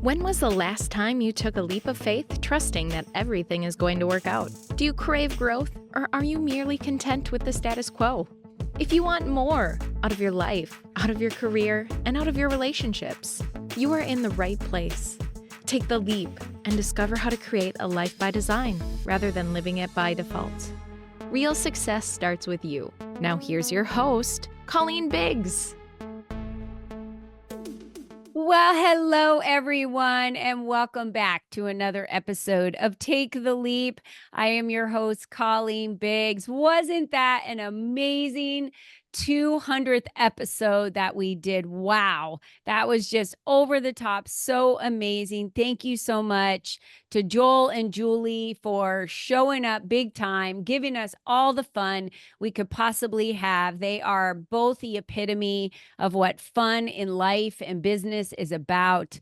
When was the last time you took a leap of faith, trusting that everything is going to work out? Do you crave growth, or are you merely content with the status quo? If you want more out of your life, out of your career, and out of your relationships, you are in the right place. Take the leap and discover how to create a life by design rather than living it by default. Real success starts with you. Now here's your host, Colleen Biggs. Well, hello, everyone, and welcome back to another episode of Take the Leap. I am your host, Colleen Biggs. Wasn't that an amazing 200th episode that we did? Wow, that was just over the top. So amazing. Thank you so much to Joel and Julie for showing up big time, giving us all the fun we could possibly have. They are both the epitome of what fun in life and business is about.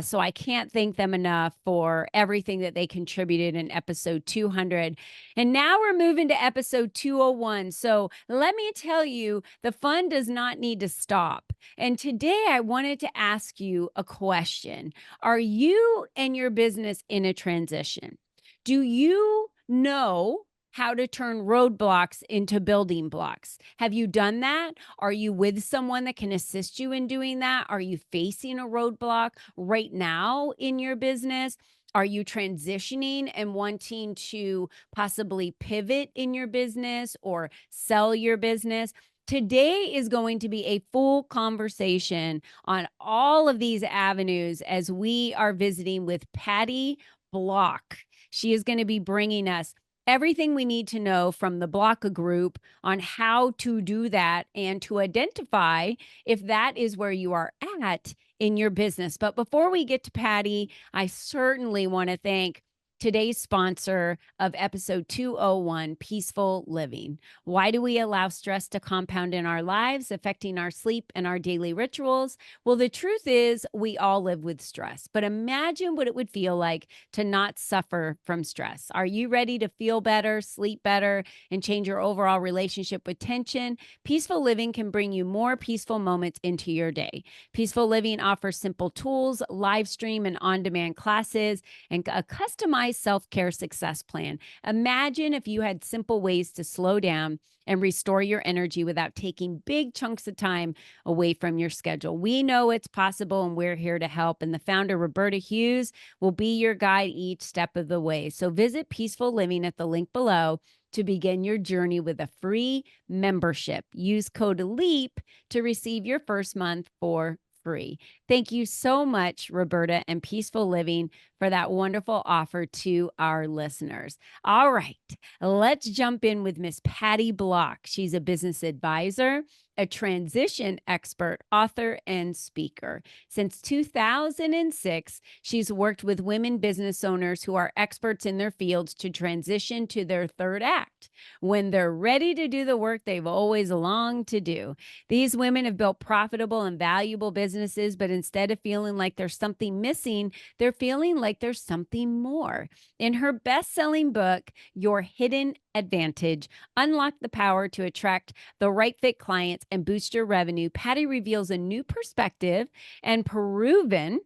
So I can't thank them enough for everything that they contributed in episode 200. And now we're moving to episode 201. So let me tell you, the fun does not need to stop. And today I wanted to ask you a question. Are you and your business in a transition? Do you know how to turn roadblocks into building blocks? Have you done that? Are you with someone that can assist you in doing that? Are you facing a roadblock right now in your business? Are you transitioning and wanting to possibly pivot in your business or sell your business? Today is going to be a full conversation on all of these avenues as we are visiting with Patty Block. She is going to be bringing us everything we need to know from the Block group on how to do that and to identify if that is where you are at in your business. But before we get to Patty, I certainly want to thank today's sponsor of episode 201, Peaceful Living. Why do we allow stress to compound in our lives, affecting our sleep and our daily rituals? Well, the truth is we all live with stress, but imagine what it would feel like to not suffer from stress. Are you ready to feel better, sleep better, and change your overall relationship with tension? Peaceful Living can bring you more peaceful moments into your day. Peaceful Living offers simple tools, live stream and on-demand classes, and a customized self-care success plan. Imagine if you had simple ways to slow down and restore your energy without taking big chunks of time away from your schedule. We know it's possible, and we're here to help. And the founder, Roberta Hughes, will be your guide each step of the way. So visit Peaceful Living at the link below to begin your journey with a free membership. Use code LEAP to receive your first month for free. Thank you so much, Roberta and Peaceful Living, for that wonderful offer to our listeners. All right, let's jump in with Miss Patty Block. She's a business advisor, a transition expert, author, and speaker. Since 2006, she's worked with women business owners who are experts in their fields to transition to their third act when they're ready to do the work they've always longed to do. These women have built profitable and valuable businesses, but instead of feeling like there's something missing, they're feeling like there's something more. In her best-selling book, Your Hidden Advantage, Unlock the Power to Attract the Right Fit Clients and Boost Your Revenue, Patty reveals a new perspective and proven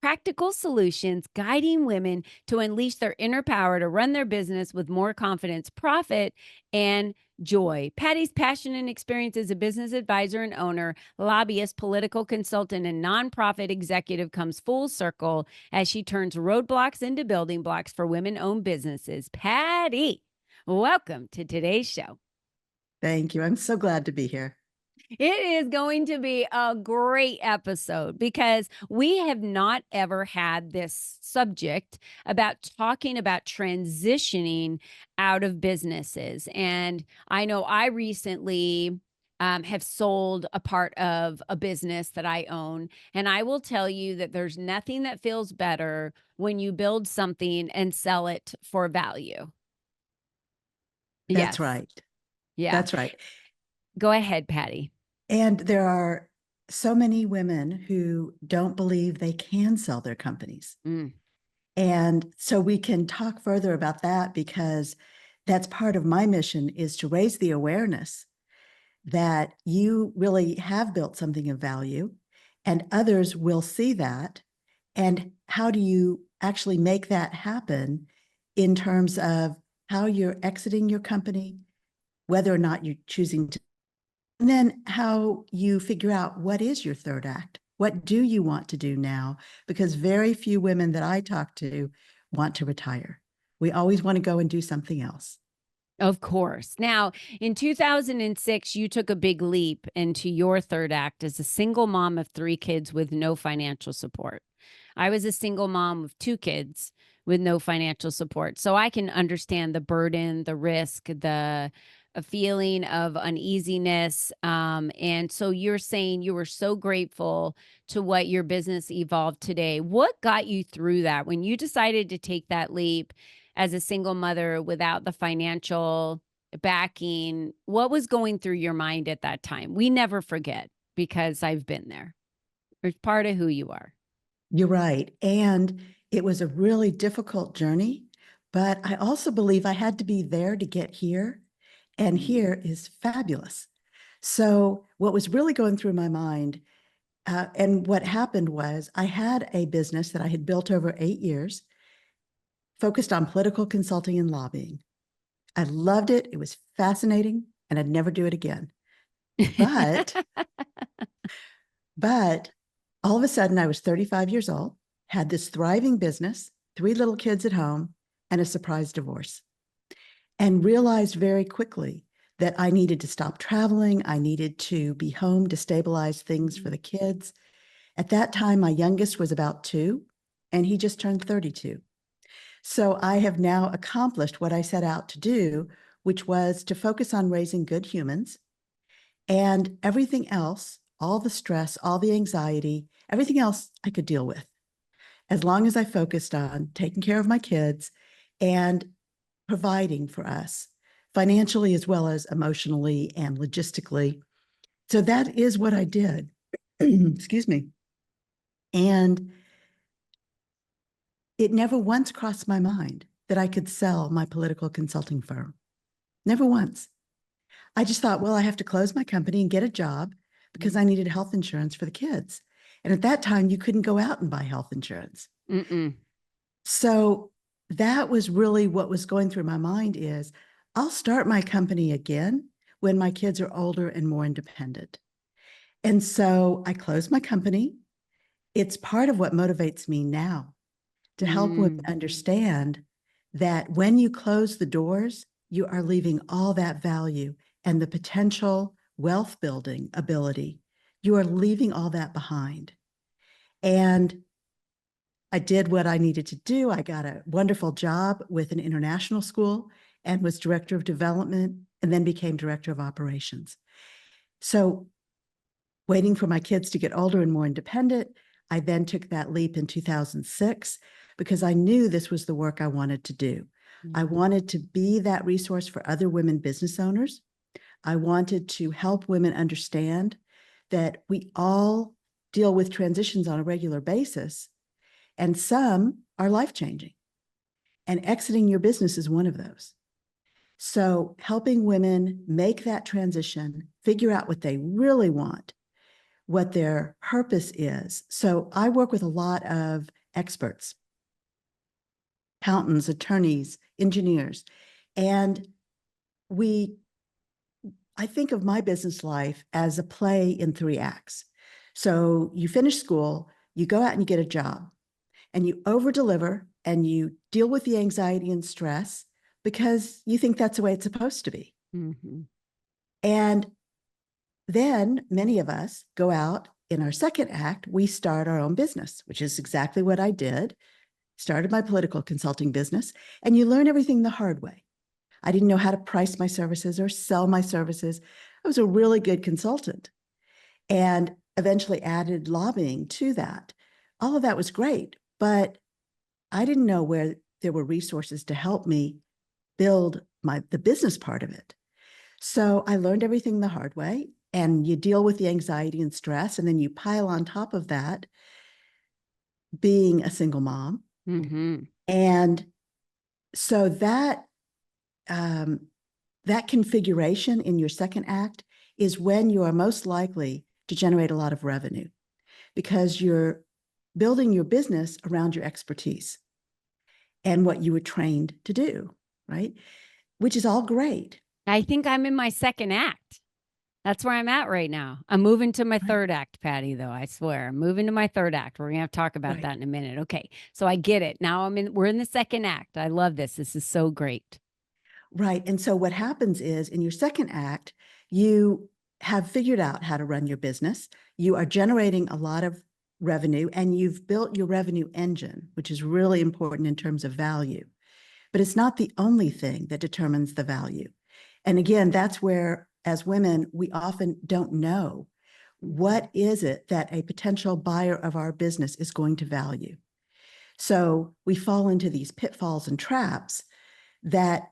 practical solutions guiding women to unleash their inner power to run their business with more confidence, profit, and joy. Patty's passion and experience as a business advisor and owner, lobbyist, political consultant, and nonprofit executive comes full circle as she turns roadblocks into building blocks for women-owned businesses. Patty, welcome to today's show. Thank you. I'm so glad to be here. It is going to be a great episode because we have not ever had this subject about talking about transitioning out of businesses. And I know I recently have sold a part of a business that I own. And I will tell you that there's nothing that feels better when you build something and sell it for value. That's Yes. right. Yeah. That's right. Go ahead, Patty. And there are so many women who don't believe they can sell their companies. And so we can talk further about that because that's part of my mission is to raise the awareness that you really have built something of value and others will see that And how do you actually make that happen in terms of how you're exiting your company, whether or not you're choosing to, and then how you figure out what is your third act? What do you want to do now? Because very few women that I talk to want to retire. We always want to go and do something else. Of course. Now, in 2006, you took a big leap into your third act as a single mom of 3 kids with no financial support. I was a single mom of 2 kids with no financial support. So I can understand the burden, the risk, the a feeling of uneasiness. And so you're saying you were so grateful to what your business evolved today. What got you through that when you decided to take that leap as a single mother without the financial backing? What was going through your mind at that time? We never forget because I've been there. It's part of who you are. You're right. And it was a really difficult journey, but I also believe I had to be there to get here. And here is fabulous. So what was really going through my mind, and what happened was I had a business that I had built over 8 years, focused on political consulting and lobbying. I loved it. It was fascinating, and I'd never do it again. But all of a sudden I was 35 years old, had this thriving business, 3 little kids at home, and a surprise divorce, and realized very quickly that I needed to stop traveling. I needed to be home to stabilize things for the kids. At that time, my youngest was about 2, and he just turned 32. So I have now accomplished what I set out to do, which was to focus on raising good humans, and everything else, all the stress, all the anxiety, everything else I could deal with, as long as I focused on taking care of my kids and providing for us financially as well as emotionally and logistically. So that is what I did. Excuse me. And it never once crossed my mind that I could sell my political consulting firm. Never once. I just thought, well, I have to close my company and get a job because I needed health insurance for the kids. And at that time, you couldn't go out and buy health insurance. So that was really what was going through my mind is, I'll start my company again when my kids are older and more independent. And so I closed my company. It's part of what motivates me now to help women understand that when you close the doors, you are leaving all that value and the potential wealth building ability. You are leaving all that behind. And I did what I needed to do. I got a wonderful job with an international school and was director of development, and then became director of operations. So waiting for my kids to get older and more independent, I then took that leap in 2006 because I knew this was the work I wanted to do. I wanted to be that resource for other women business owners. I wanted to help women understand that we all deal with transitions on a regular basis, and some are life-changing. And exiting your business is one of those. So helping women make that transition, figure out what they really want, what their purpose is. So I work with a lot of experts, accountants, attorneys, engineers, and I think of my business life as a play in 3 acts. So you finish school, you go out and you get a job, and you over-deliver and you deal with the anxiety and stress because you think that's the way it's supposed to be. And then many of us go out in our second act, we start our own business, which is exactly what I did. Started my political consulting business, and you learn everything the hard way. I didn't know how to price my services or sell my services. I was a really good consultant and eventually added lobbying to that. All of that was great, but I didn't know where there were resources to help me build the business part of it. So I learned everything the hard way, and you deal with the anxiety and stress, and then you pile on top of that being a single mom. And so that configuration in your second act is when you are most likely to generate a lot of revenue, because you're building your business around your expertise and what you were trained to do, right? Which is all great. I think I'm in my second act. That's where I'm at right now. I'm moving to my Right. third act, Patty, though. I swear. I'm moving to my third act. We're going to have to talk about Right. that in a minute. Okay. So I get it. Now we're in the second act. I love this. This is so great. Right. And so what happens is in your second act, you have figured out how to run your business. You are generating a lot of revenue and you've built your revenue engine, which is really important in terms of value. But it's not the only thing that determines the value. And again, that's where, as women, we often don't know what is it that a potential buyer of our business is going to value. So we fall into these pitfalls and traps that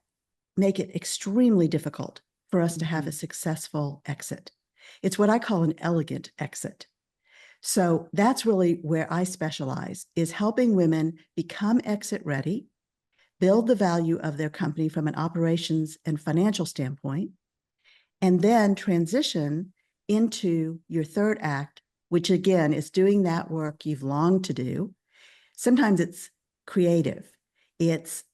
make it extremely difficult for us to have a successful exit. It's what I call an elegant exit. So that's really where I specialize, is helping women become exit ready, build the value of their company from an operations and financial standpoint, and then transition into your third act, which again is doing that work you've longed to do. Sometimes it's creative. It's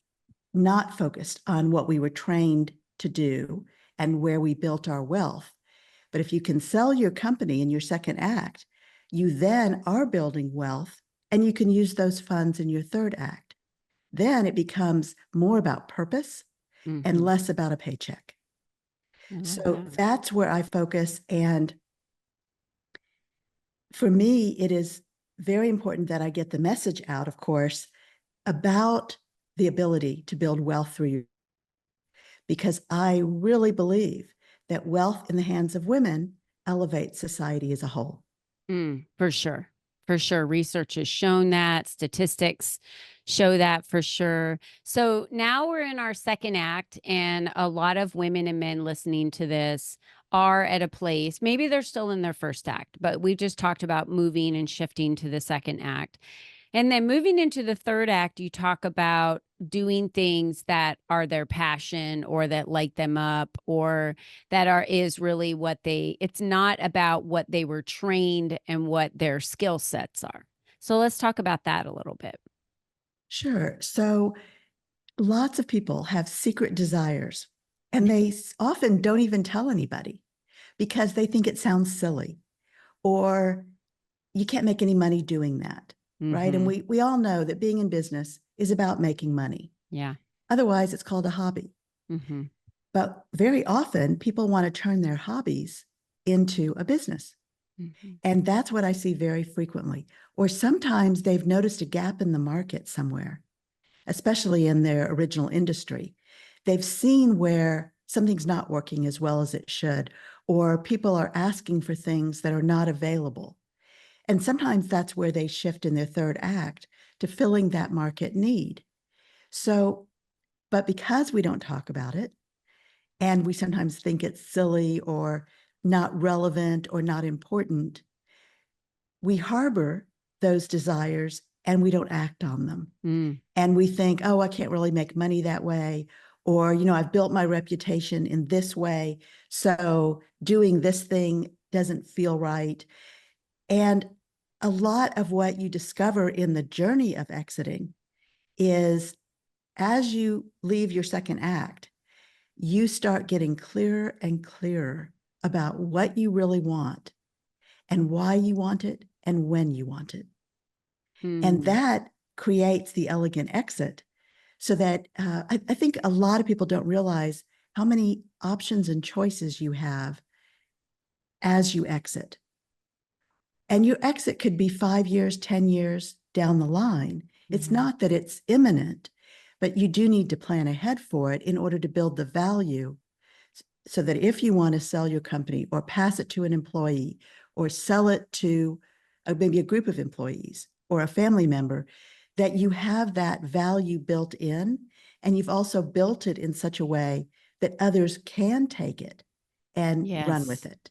not focused on what we were trained to do and where we built our wealth. But if you can sell your company in your second act, you then are building wealth and you can use those funds in your third act. Then it becomes more about purpose and less about a paycheck. So that's where I focus. And for me, it is very important that I get the message out, of course, about the ability to build wealth through you. Because I really believe that wealth in the hands of women elevates society as a whole. For sure. For sure. Research has shown that. Statistics show that for sure. So now we're in our second act, and a lot of women and men listening to this are at a place, maybe they're still in their first act, but we just talked about moving and shifting to the second act. And then moving into the third act, you talk about doing things that are their passion or that light them up or that is really it's not about what they were trained and what their skill sets are. So let's talk about that a little bit. Sure. So lots of people have secret desires and they often don't even tell anybody because they think it sounds silly or you can't make any money doing that. Right. And we all know that being in business is about making money. Yeah. Otherwise, it's called a hobby. But very often people want to turn their hobbies into a business. And that's what I see very frequently. Or sometimes they've noticed a gap in the market somewhere, especially in their original industry. They've seen where something's not working as well as it should, or people are asking for things that are not available. And sometimes that's where they shift in their third act to filling that market need. So, but because we don't talk about it, and we sometimes think it's silly or not relevant or not important, we harbor those desires and we don't act on them. And we think, oh, I can't really make money that way. Or, I've built my reputation in this way, so doing this thing doesn't feel right. And a lot of what you discover in the journey of exiting is as you leave your second act, you start getting clearer and clearer about what you really want and why you want it and when you want it. And that creates the elegant exit so that I think a lot of people don't realize how many options and choices you have as you exit. And your exit could be 5 years, 10 years down the line. It's not that it's imminent, but you do need to plan ahead for it in order to build the value so that if you want to sell your company or pass it to an employee or sell it to maybe a group of employees or a family member, that you have that value built in and you've also built it in such a way that others can take it and run with it.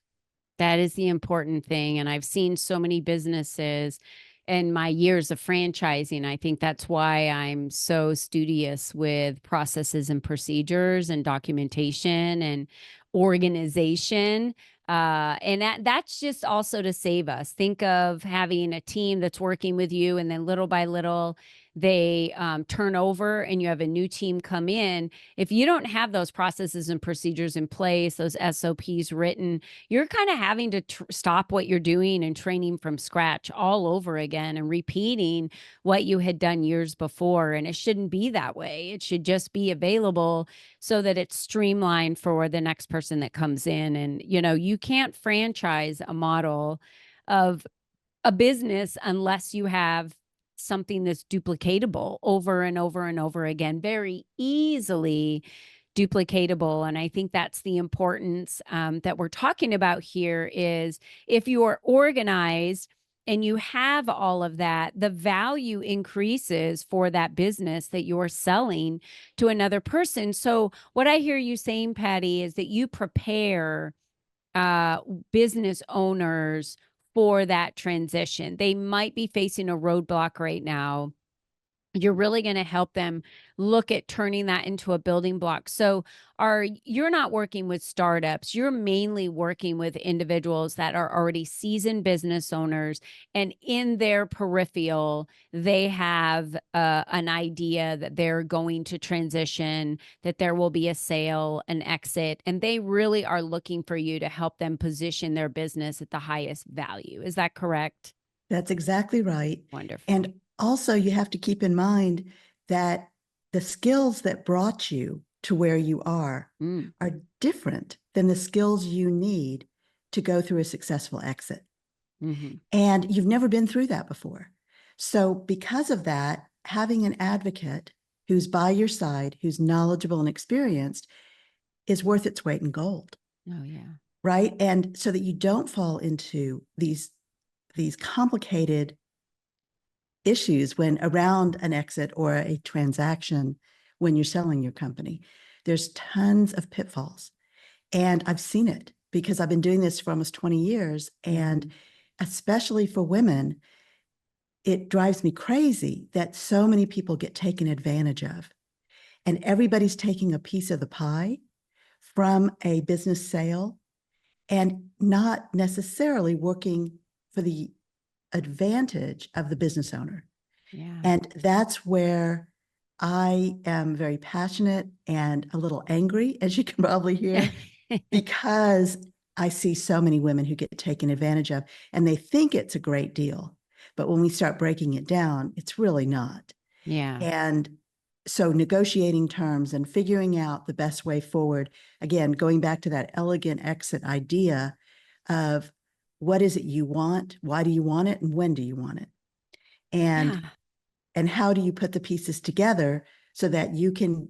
That is the important thing. And I've seen so many businesses in my years of franchising. I think that's why I'm so studious with processes and procedures and documentation and organization. And that's just also to save us. Think of having a team that's working with you, and then little by little, they turn over and you have a new team come in. If you don't have those processes and procedures in place, those SOPs written, you're kind of having to stop what you're doing and training from scratch all over again and repeating what you had done years before. And it shouldn't be that way. It should just be available so that it's streamlined for the next person that comes in. And, you can't franchise a model of a business unless you have something that's duplicatable over and over and over again, very easily duplicatable. And I think that's the importance that we're talking about here is if you are organized and you have all of that, the value increases for that business that you're selling to another person. So what I hear you saying, Patty, is that you prepare uh, business owners for that transition. They might be facing a roadblock right now. You're really going to help them look at turning that into a building block. So you're not working with startups. You're mainly working with individuals that are already seasoned business owners, and in their peripheral, they have an idea that they're going to transition, that there will be a sale, an exit, and they really are looking for you to help them position their business at the highest value. Is that correct? That's exactly right. Wonderful. And also, you have to keep in mind that the skills that brought you to where you are different than the skills you need to go through a successful exit. Mm-hmm. And you've never been through that before. So because of that, having an advocate who's by your side, who's knowledgeable and experienced, is worth its weight in gold. Oh, yeah. Right? And so that you don't fall into these complicated issues when around an exit or a transaction when you're selling your company. There's tons of pitfalls. And I've seen it because I've been doing this for almost 20 years. And especially for women, it drives me crazy that so many people get taken advantage of. And everybody's taking a piece of the pie from a business sale and not necessarily working for the advantage of the business owner. Yeah. And that's where I am very passionate and a little angry, as you can probably hear, because I see so many women who get taken advantage of, and they think it's a great deal. But when we start breaking it down, it's really not. Yeah. And so negotiating terms and figuring out the best way forward, again, going back to that elegant exit idea of what is it you want? Why do you want it? And when do you want it? And how do you put the pieces together so that you can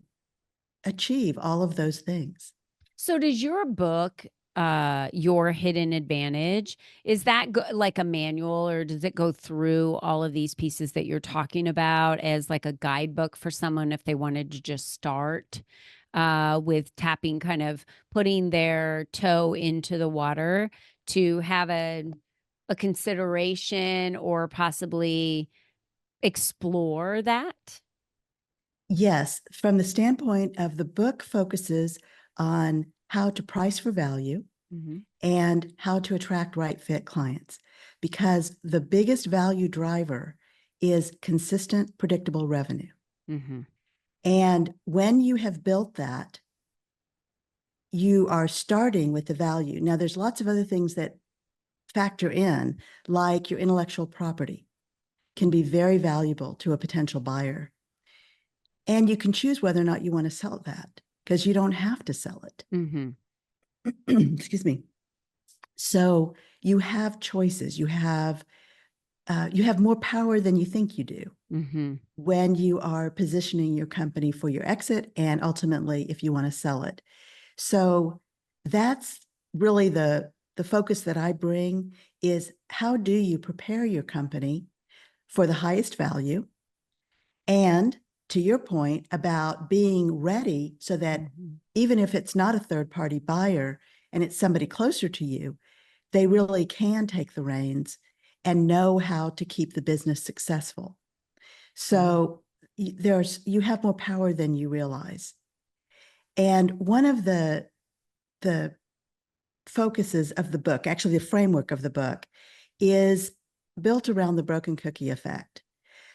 achieve all of those things? So does your book, Your Hidden Advantage, is that like a manual, or does it go through all of these pieces that you're talking about as like a guidebook for someone if they wanted to just start with tapping, kind of putting their toe into the water to have a consideration or possibly explore that? Yes, from the standpoint of the book focuses on how to price for value and how to attract right fit clients, because the biggest value driver is consistent, predictable revenue. And when you have built that, you are starting with the value. Now, there's lots of other things that factor in, like your intellectual property can be very valuable to a potential buyer. And you can choose whether or not you want to sell that, because you don't have to sell it. Excuse me. So you have choices. You have more power than you think you do when you are positioning your company for your exit and ultimately if you want to sell it. So that's really the focus that I bring is how do you prepare your company for the highest value? And to your point about being ready so that even if it's not a third-party buyer and it's somebody closer to you, they really can take the reins and know how to keep the business successful. So you have more power than you realize. And one of the focuses of the book, actually the framework of the book, is built around the broken cookie effect.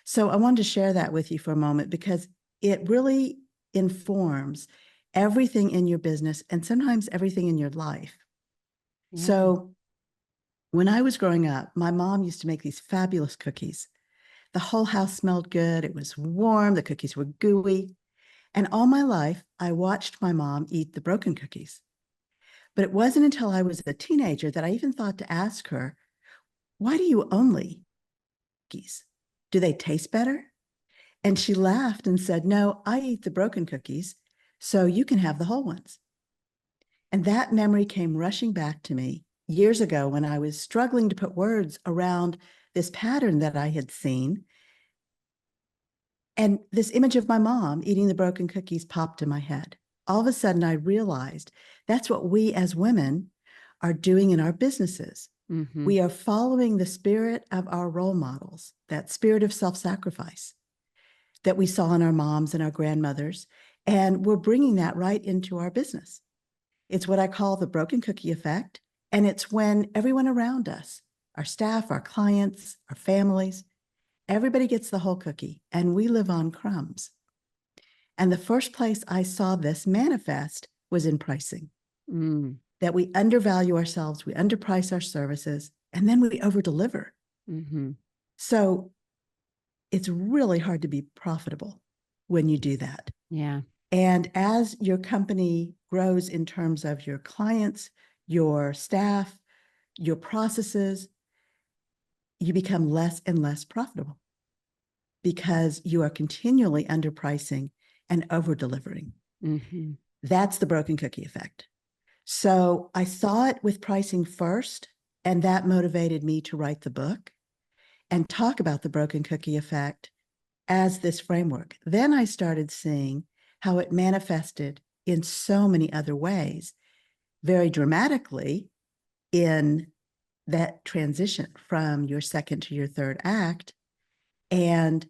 So I wanted to share that with you for a moment because it really informs everything in your business and sometimes everything in your life. Yeah. So when I was growing up, my mom used to make these fabulous cookies. The whole house smelled good. It was warm. The cookies were gooey. And all my life, I watched my mom eat the broken cookies. But it wasn't until I was a teenager that I even thought to ask her, why do you only cookies? Do they taste better? And she laughed and said, no, I eat the broken cookies, so you can have the whole ones. And that memory came rushing back to me years ago when I was struggling to put words around this pattern that I had seen. And this image of my mom eating the broken cookies popped in my head. All of a sudden, I realized that's what we as women are doing in our businesses. Mm-hmm. We are following the spirit of our role models, that spirit of self-sacrifice that we saw in our moms and our grandmothers, and we're bringing that right into our business. It's what I call the broken cookie effect, and it's when everyone around us, our staff, our clients, our families, everybody gets the whole cookie, and we live on crumbs. And the first place I saw this manifest was in pricing. That we undervalue ourselves, we underprice our services, and then we overdeliver. Mm-hmm. So it's really hard to be profitable when you do that. Yeah. And as your company grows in terms of your clients, your staff, your processes, you become less and less profitable because you are continually underpricing and over-delivering. Mm-hmm. That's the broken cookie effect. So I saw it with pricing first, and that motivated me to write the book and talk about the broken cookie effect as this framework. Then I started seeing how it manifested in so many other ways, very dramatically in that transition from your second to your third act. And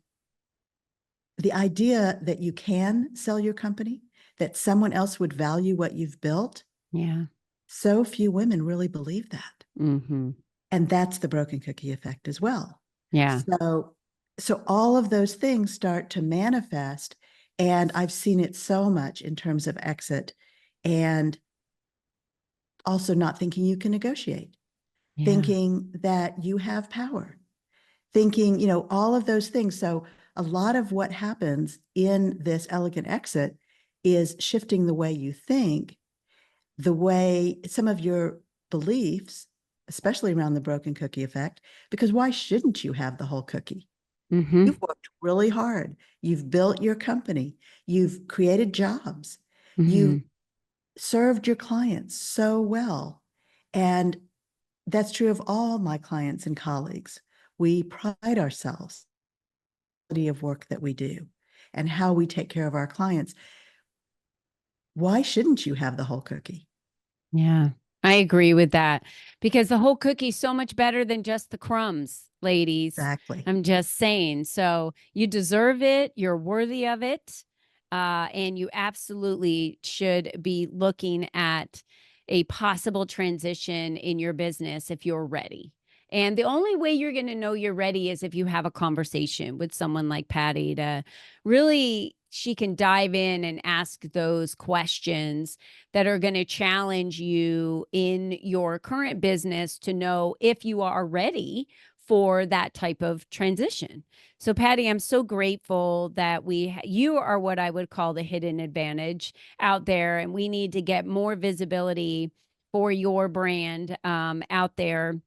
the idea that you can sell your company, that someone else would value what you've built. Yeah. So few women really believe that. Mm-hmm. And that's the broken cookie effect as well. Yeah. So all of those things start to manifest. And I've seen it so much in terms of exit and also not thinking you can negotiate, thinking that you have power, thinking, all of those things. So a lot of what happens in this elegant exit is shifting the way you think, the way some of your beliefs, especially around the broken cookie effect, because why shouldn't you have the whole cookie? Mm-hmm. You've worked really hard. You've built your company. You've created jobs. Mm-hmm. You've served your clients so well. And that's true of all my clients and colleagues. We pride ourselves on the quality of work that we do and how we take care of our clients. Why shouldn't you have the whole cookie? Yeah, I agree with that because the whole cookie's so much better than just the crumbs, ladies. Exactly. I'm just saying. So you deserve it. You're worthy of it. And you absolutely should be looking at a possible transition in your business if you're ready. And the only way you're going to know you're ready is if you have a conversation with someone like Patty to really, she can dive in and ask those questions that are going to challenge you in your current business to know if you are ready for that type of transition. So Patty, I'm so grateful that you are what I would call the hidden advantage out there, and we need to get more visibility for your brand out there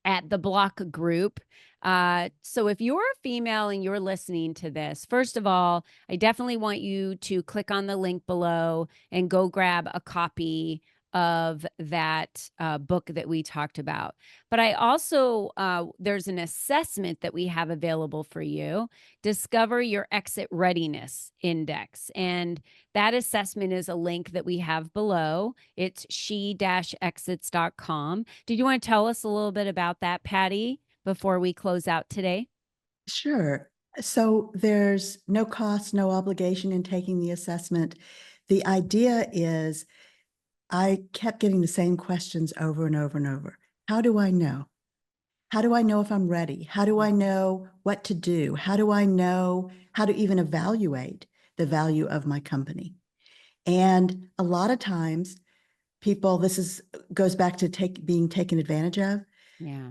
at the Block Group. So if you're a female and you're listening to this, first of all, I definitely want you to click on the link below and go grab a copy of that book that we talked about. But I also, there's an assessment that we have available for you, Discover Your Exit Readiness Index. And that assessment is a link that we have below. It's she-exits.com. Did you want to tell us a little bit about that, Patty, before we close out today? Sure. So there's no cost, no obligation in taking the assessment. The idea is I kept getting the same questions over and over and over. How do I know? How do I know if I'm ready? How do I know what to do? How do I know how to even evaluate the value of my company? And a lot of times people, goes back to being taken advantage of. Yeah.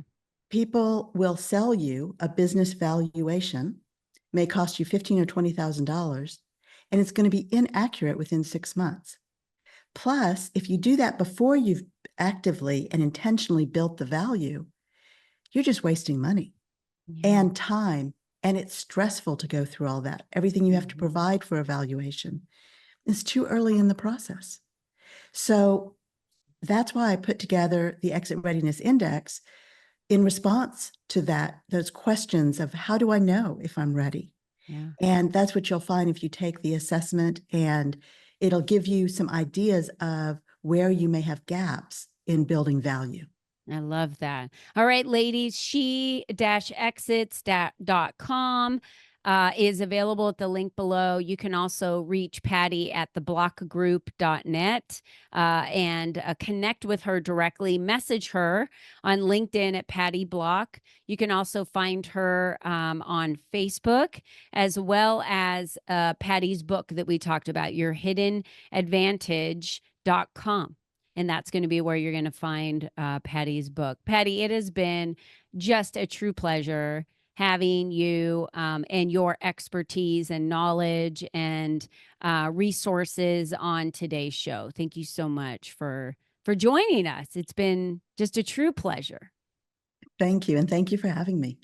People will sell you a business valuation, may cost you $15,000 or $20,000, and it's going to be inaccurate within 6 months. Plus, if you do that before you've actively and intentionally built the value, you're just wasting money and time. And it's stressful to go through all that. Everything you have to provide for evaluation is too early in the process. So that's why I put together the Exit Readiness Index in response to those questions of how do I know if I'm ready? Yeah. And that's what you'll find if you take the assessment, and it'll give you some ideas of where you may have gaps in building value. I love that. All right, ladies, she-exits.com is available at the link below. You can also reach Patty at theblockgroup.net and connect with her directly. Message her on LinkedIn at Patty Block. You can also find her on Facebook, as well as Patty's book that we talked about, yourhiddenadvantage.com. And that's going to be where you're going to find Patty's book. Patty, it has been just a true pleasure having you and your expertise and knowledge and resources on today's show. Thank you so much for joining us. It's been just a true pleasure. Thank you. And thank you for having me.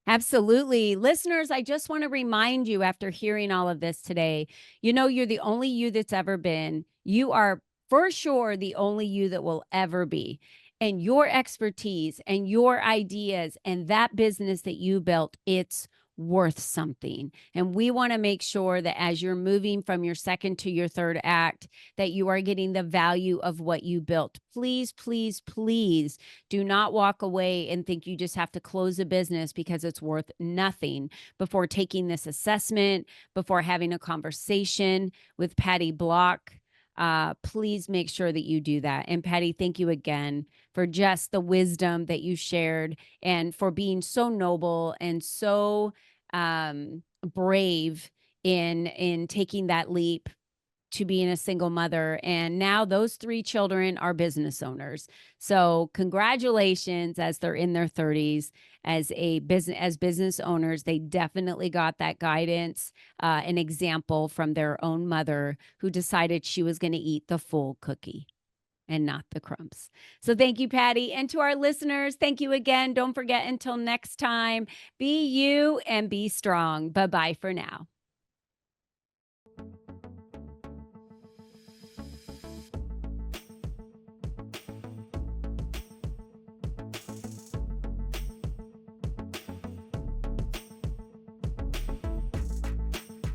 Absolutely. Listeners, I just want to remind you, after hearing all of this today, you're the only you that's ever been. You are for sure the only you that will ever be. And your expertise and your ideas and that business that you built, it's worth something. And we want to make sure that as you're moving from your second to your third act, that you are getting the value of what you built. Please, please, please do not walk away and think you just have to close a business because it's worth nothing before taking this assessment, before having a conversation with Patty Block. Please make sure that you do that. And Patty, thank you again for just the wisdom that you shared and for being so noble and so brave in taking that leap to being a single mother. And now those 3 children are business owners. So congratulations as they're in their 30s as business owners. They definitely got that guidance, an example from their own mother who decided she was going to eat the full cookie and not the crumbs. So thank you, Patty. And to our listeners, thank you again. Don't forget, until next time, be you and be strong. Bye-bye for now.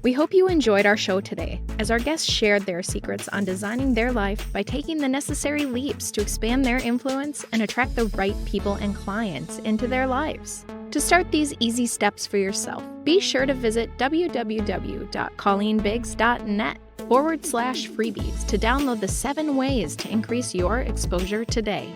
We hope you enjoyed our show today, as our guests shared their secrets on designing their life by taking the necessary leaps to expand their influence and attract the right people and clients into their lives. To start these easy steps for yourself, be sure to visit www.colleenbiggs.net/freebies to download the 7 ways to increase your exposure today.